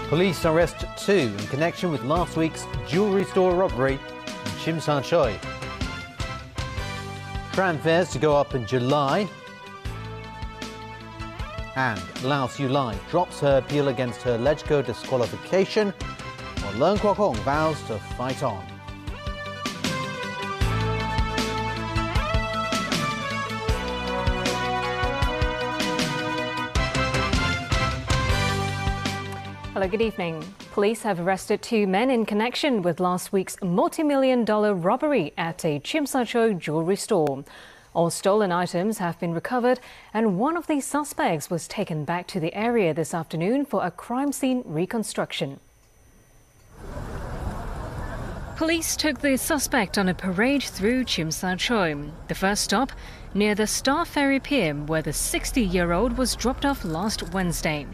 Police arrest 2 in connection with last week's jewellery store robbery in Tsim Sha Tsui. Tram fares to go up in July. And Lau Siu Lai drops her appeal against her LegCo disqualification, while Leung Kwok Hong vows to fight on. Hello, good evening. Police have arrested 2 men in connection with last week's multi-million-dollar robbery at a Tsim Sha Tsui jewellery store. All stolen items have been recovered, and one of the suspects was taken back to the area this afternoon for a crime scene reconstruction. Police took the suspect on a parade through Tsim Sha Tsui. The first stop, near the Star Ferry Pier, where the 60-year-old was dropped off last Wednesday.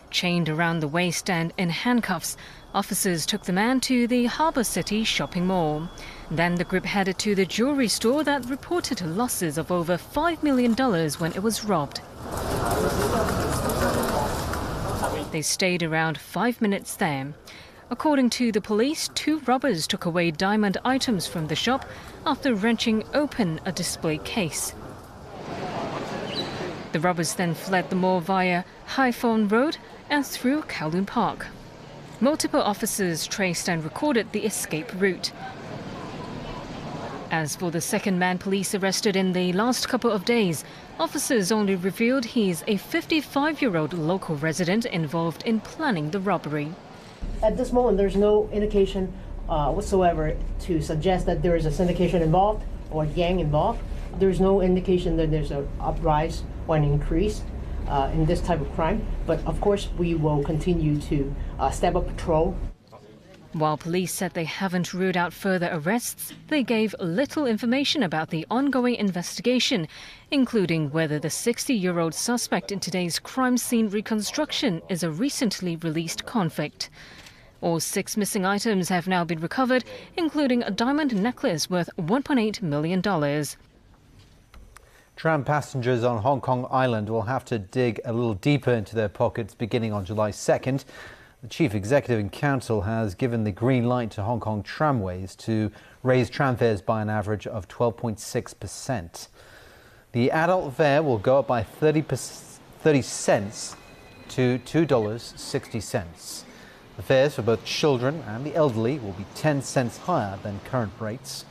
Chained around the waist and in handcuffs, officers took the man to the Harbour City shopping mall. Then the group headed to the jewellery store that reported losses of over $5 million when it was robbed. They stayed around 5 minutes there. According to the police, 2 robbers took away diamond items from the shop after wrenching open a display case. The robbers then fled the mall via Hai Phong Road and through Kowloon Park. Multiple officers traced and recorded the escape route. As for the second man police arrested in the last couple of days, officers only revealed he's a 55-year-old local resident involved in planning the robbery. At this moment, there's no indication whatsoever to suggest that there is a syndication involved or gang involved. There's no indication that there's an uprise or an increase in this type of crime. But of course, we will continue to step up patrol. While police said they haven't ruled out further arrests, they gave little information about the ongoing investigation, including whether the 60-year-old suspect in today's crime scene reconstruction is a recently released convict. All 6 missing items have now been recovered, including a diamond necklace worth $1.8 million. Tram passengers on Hong Kong Island will have to dig a little deeper into their pockets beginning on July 2nd. The Chief Executive in Council has given the green light to Hong Kong Tramways to raise tram fares by an average of 12.6%. The adult fare will go up by 30 cents to $2.60. The fares for both children and the elderly will be 10 cents higher than current rates.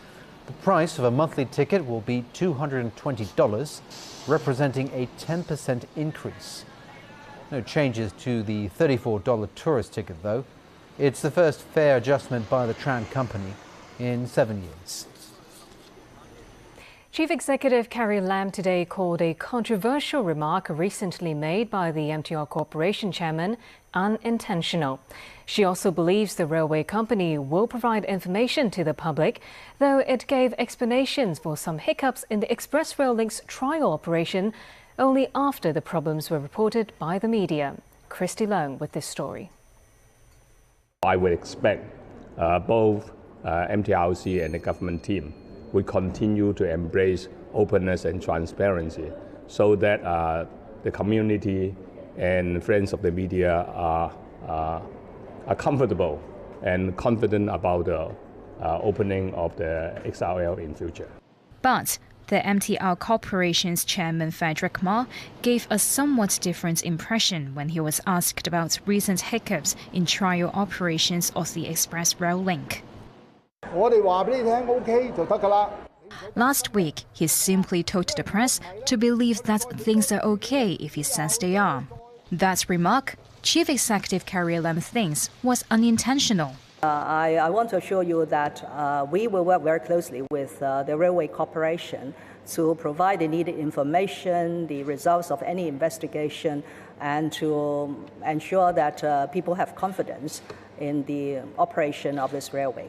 The price of a monthly ticket will be $220, representing a 10% increase. No changes to the $34 tourist ticket, though. It's the first fare adjustment by the tram company in 7 years. Chief Executive Carrie Lam today called a controversial remark recently made by the MTR Corporation chairman unintentional. She also believes the railway company will provide information to the public, though it gave explanations for some hiccups in the Express Rail Link's trial operation only after the problems were reported by the media. Christy Leung with this story. I would expect both MTRC and the government team will continue to embrace openness and transparency so that the community and friends of the media are comfortable and confident about the opening of the XRL in future. But the MTR Corporation's chairman Frederick Ma gave a somewhat different impression when he was asked about recent hiccups in trial operations of the Express Rail Link. Last week, he simply told the press to believe that things are okay if he says they are. That remark, Chief Executive Carrie Lam thinks, was unintentional. I want to assure you that we will work very closely with the Railway Corporation to provide the needed information, the results of any investigation, and to ensure that people have confidence in the operation of this railway.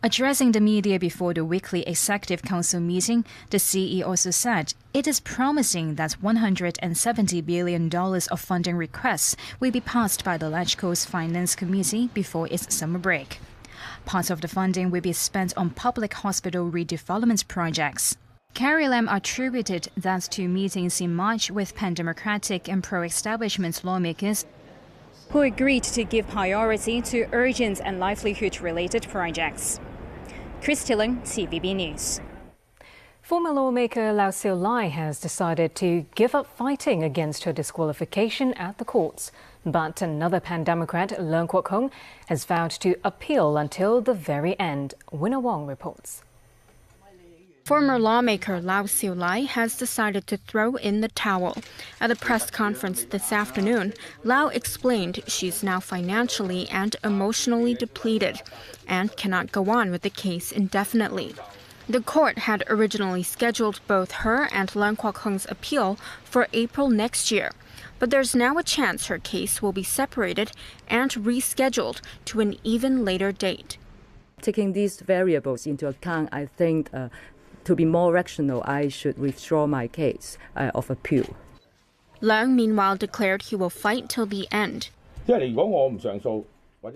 Addressing the media before the weekly Executive Council meeting, the CE also said it is promising that $170 billion of funding requests will be passed by the LegCo's Finance Committee before its summer break. Part of the funding will be spent on public hospital redevelopment projects. Carrie Lam attributed that to meetings in March with pan-democratic and pro-establishment lawmakers who agreed to give priority to urgent and livelihood-related projects. Christy Leung, TVB News. Former lawmaker Lau Siu Lai has decided to give up fighting against her disqualification at the courts. But another pan-Democrat, Leung Kwok Hong, has vowed to appeal until the very end. Winner Wong reports. Former lawmaker Lau Siu Lai has decided to throw in the towel. At a press conference this afternoon, Lau explained she's now financially and emotionally depleted and cannot go on with the case indefinitely. The court had originally scheduled both her and Leung Kwok Hong's appeal for April next year, but there's now a chance her case will be separated and rescheduled to an even later date. Taking these variables into account, I think to be more rational, I should withdraw my case of appeal. Leung, meanwhile, declared he will fight till the end.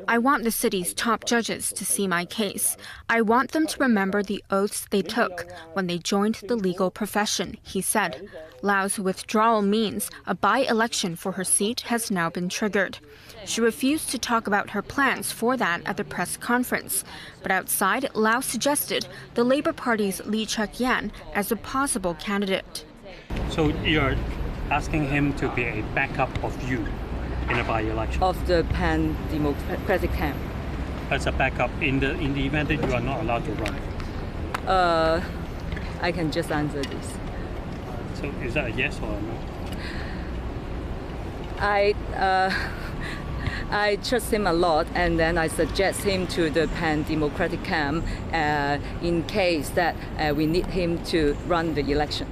I want the city's top judges to see my case. I want them to remember the oaths they took when they joined the legal profession, he said. Lau's withdrawal means a by-election for her seat has now been triggered. She refused to talk about her plans for that at the press conference. But outside, Lau suggested the Labour Party's Lee Cheuk-yan as a possible candidate. So you're asking him to be a backup of you in a by-election? Of the pan-democratic camp. As a backup in the event that you are not allowed to run? I can just answer this. So is that a yes or a no? I trust him a lot, and then I suggest him to the pan-democratic camp in case that we need him to run the election.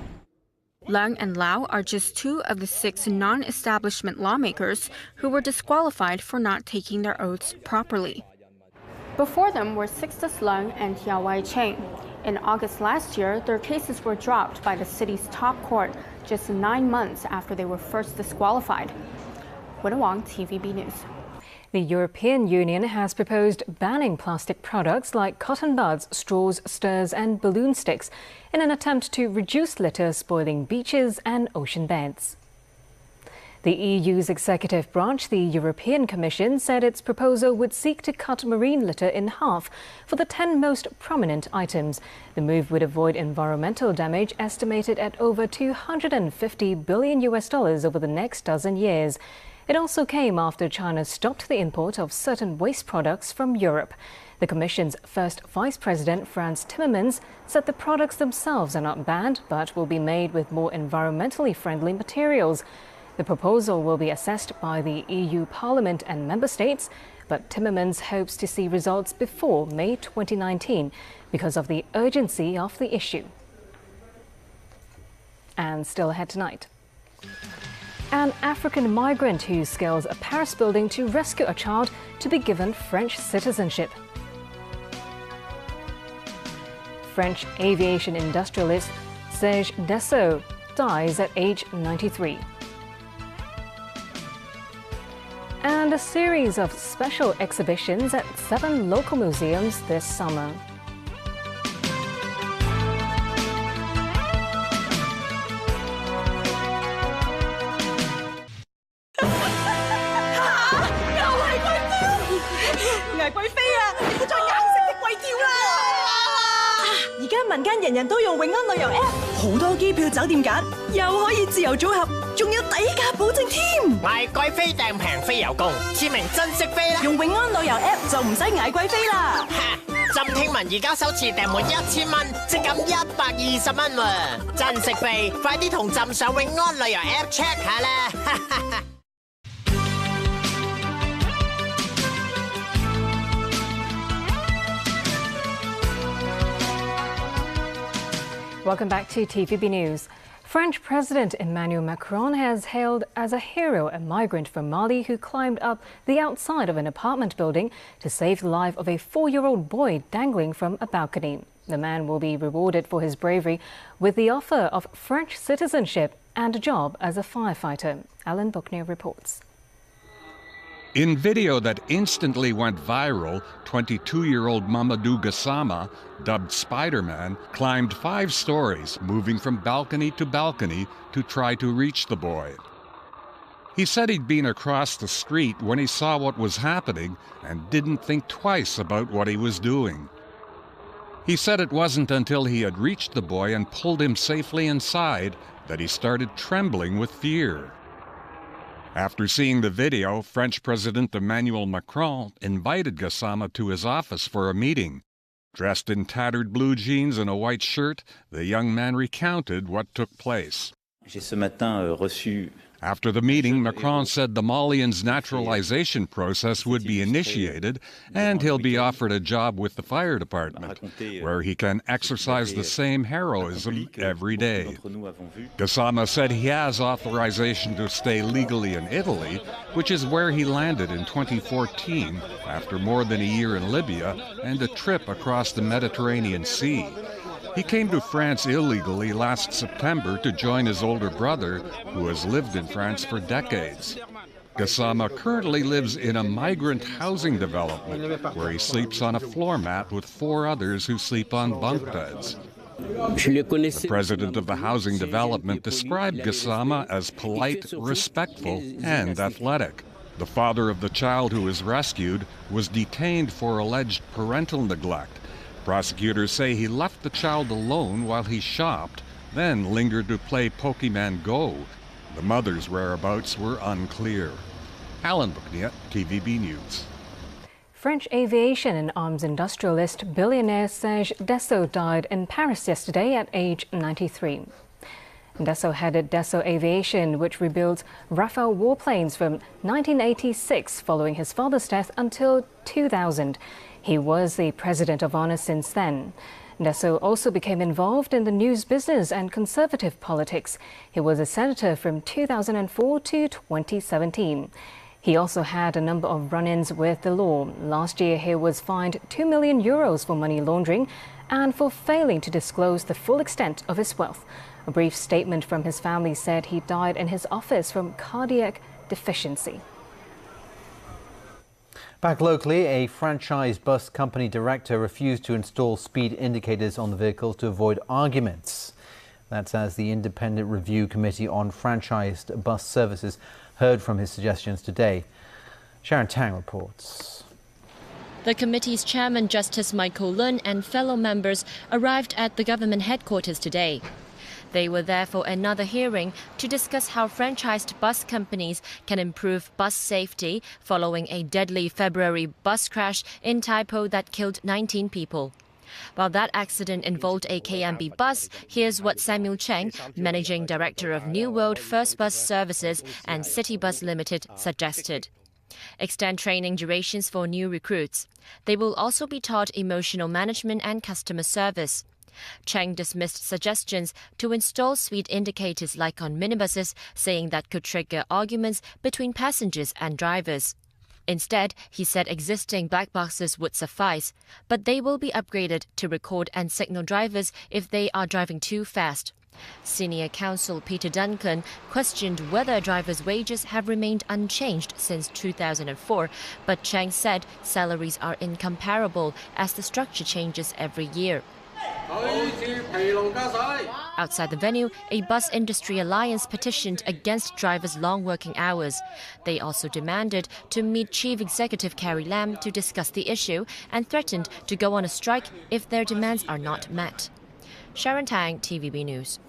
Leung and Lau are just two of the 6 non-establishment lawmakers who were disqualified for not taking their oaths properly. Before them were Sixtus Leung and Yau Wai-cheng. In August last year, their cases were dropped by the city's top court just 9 months after they were first disqualified. Winner Wong, TVB News. The European Union has proposed banning plastic products like cotton buds, straws, stirs and balloon sticks in an attempt to reduce litter spoiling beaches and ocean beds. The EU's executive branch, the European Commission, said its proposal would seek to cut marine litter in half for the 10 most prominent items. The move would avoid environmental damage estimated at over $250 billion over the next dozen years. It also came after China stopped the import of certain waste products from Europe. The Commission's first Vice President, Frans Timmermans, said the products themselves are not banned, but will be made with more environmentally friendly materials. The proposal will be assessed by the EU Parliament and Member States, but Timmermans hopes to see results before May 2019 because of the urgency of the issue. And still ahead tonight. An African migrant who scales a Paris building to rescue a child to be given French citizenship. French aviation industrialist Serge Dassault dies at age 93. And a series of special exhibitions at 7 local museums this summer.民間人人都用永安旅遊 App， 好多機票酒店揀，又可以自由組合，仲有底價保證添。買貴飛訂平飛郵共，簽名珍惜飛啦！用永安旅遊 App 就唔使捱貴飛啦。朕聽聞而家首次訂滿1000蚊，即減120蚊喎！珍惜飛，快啲同朕上永安旅遊 App check 下啦！Welcome back to TVB News. French President Emmanuel Macron has hailed as a hero a migrant from Mali who climbed up the outside of an apartment building to save the life of a 4-year-old boy dangling from a balcony. The man will be rewarded for his bravery with the offer of French citizenship and a job as a firefighter. Alan Buckner reports. In video that instantly went viral, 22-year-old Mamadou Gassama, dubbed Spider-Man, climbed 5 stories, moving from balcony to balcony to try to reach the boy. He said he'd been across the street when he saw what was happening and didn't think twice about what he was doing. He said it wasn't until he had reached the boy and pulled him safely inside that he started trembling with fear. After seeing the video, French President Emmanuel Macron invited Gassama to his office for a meeting. Dressed in tattered blue jeans and a white shirt, the young man recounted what took place. After the meeting, Macron said the Malian's naturalization process would be initiated and he'll be offered a job with the fire department, where he can exercise the same heroism every day. Gassama said he has authorization to stay legally in Italy, which is where he landed in 2014 after more than a year in Libya and a trip across the Mediterranean Sea. He came to France illegally last September to join his older brother, who has lived in France for decades. Gassama currently lives in a migrant housing development where he sleeps on a floor mat with 4 others who sleep on bunk beds. The president of the housing development described Gassama as polite, respectful, and athletic. The father of the child who was rescued was detained for alleged parental neglect. Prosecutors say he left the child alone while he shopped, then lingered to play Pokemon Go. The mother's whereabouts were unclear. Alan Buckniat, TVB News. French aviation and arms industrialist billionaire Serge Dassault died in Paris yesterday at age 93. Dassault headed Dassault Aviation, which rebuilt Rafale warplanes from 1986 following his father's death until 2000. He was the president of honor since then. Dassault also became involved in the news business and conservative politics. He was a senator from 2004 to 2017. He also had a number of run-ins with the law. Last year, he was fined €2 million for money laundering and for failing to disclose the full extent of his wealth. A brief statement from his family said he died in his office from cardiac deficiency. Back locally, a franchise bus company director refused to install speed indicators on the vehicles to avoid arguments. That's as the Independent Review Committee on Franchised Bus Services heard from his suggestions today. Sharon Tang reports. The committee's chairman, Justice Michael Lun, and fellow members arrived at the government headquarters today. They were there for another hearing to discuss how franchised bus companies can improve bus safety following a deadly February bus crash in Taipo that killed 19 people. While that accident involved a KMB bus, here's what Samuel Cheng, Managing Director of New World First Bus Services and City Bus Limited, suggested. Extend training durations for new recruits. They will also be taught emotional management and customer service. Cheng dismissed suggestions to install speed indicators like on minibuses, saying that could trigger arguments between passengers and drivers. Instead, he said existing black boxes would suffice, but they will be upgraded to record and signal drivers if they are driving too fast. Senior counsel Peter Duncan questioned whether drivers' wages have remained unchanged since 2004, but Cheng said salaries are incomparable as the structure changes every year. Outside the venue, a bus industry alliance petitioned against drivers' long working hours. They also demanded to meet Chief Executive Carrie Lam to discuss the issue and threatened to go on a strike if their demands are not met. Sharon Tang, TVB News.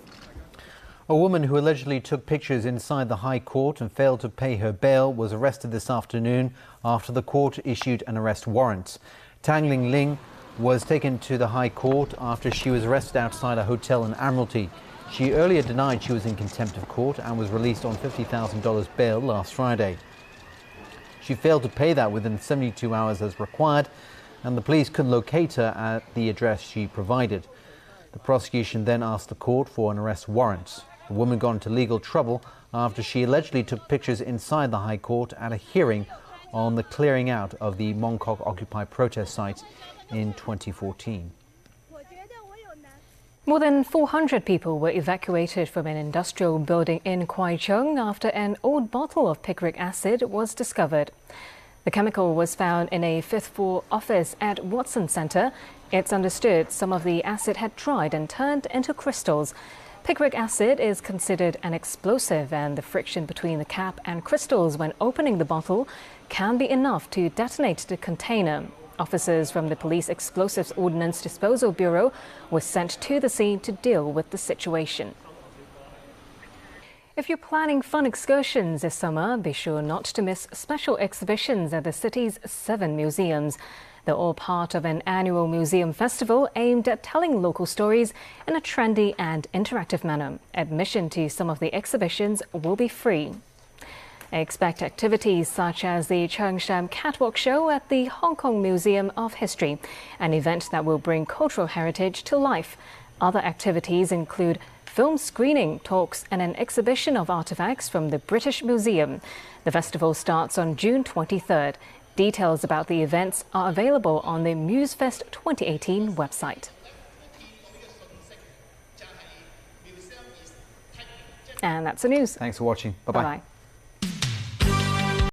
A woman who allegedly took pictures inside the High Court and failed to pay her bail was arrested this afternoon after the court issued an arrest warrant. Tang Ling Ling was taken to the High Court after she was arrested outside a hotel in Admiralty. She earlier denied she was in contempt of court and was released on $50,000 bail last Friday. She failed to pay that within 72 hours as required, and the police couldn't locate her at the address she provided. The prosecution then asked the court for an arrest warrant. The woman got into legal trouble after she allegedly took pictures inside the High Court at a hearing on the clearing out of the Mongkok Occupy protest site in 2014. More than 400 people were evacuated from an industrial building in Kwai Chung after an old bottle of picric acid was discovered. The chemical was found in a fifth-floor office at Watson Centre. It's understood some of the acid had dried and turned into crystals. Picric acid is considered an explosive, and the friction between the cap and crystals when opening the bottle can be enough to detonate the container. Officers from the Police Explosives Ordnance Disposal Bureau were sent to the scene to deal with the situation. If you're planning fun excursions this summer, be sure not to miss special exhibitions at the city's 7 museums. They're all part of an annual museum festival aimed at telling local stories in a trendy and interactive manner. Admission to some of the exhibitions will be free. Expect activities such as the Cheung Sham Catwalk Show at the Hong Kong Museum of History, an event that will bring cultural heritage to life. Other activities include film screening, talks and an exhibition of artifacts from the British Museum. The festival starts on June 23rd. Details about the events are available on the MuseFest 2018 website. And that's the news. Thanks for watching. Bye-bye. Bye-bye.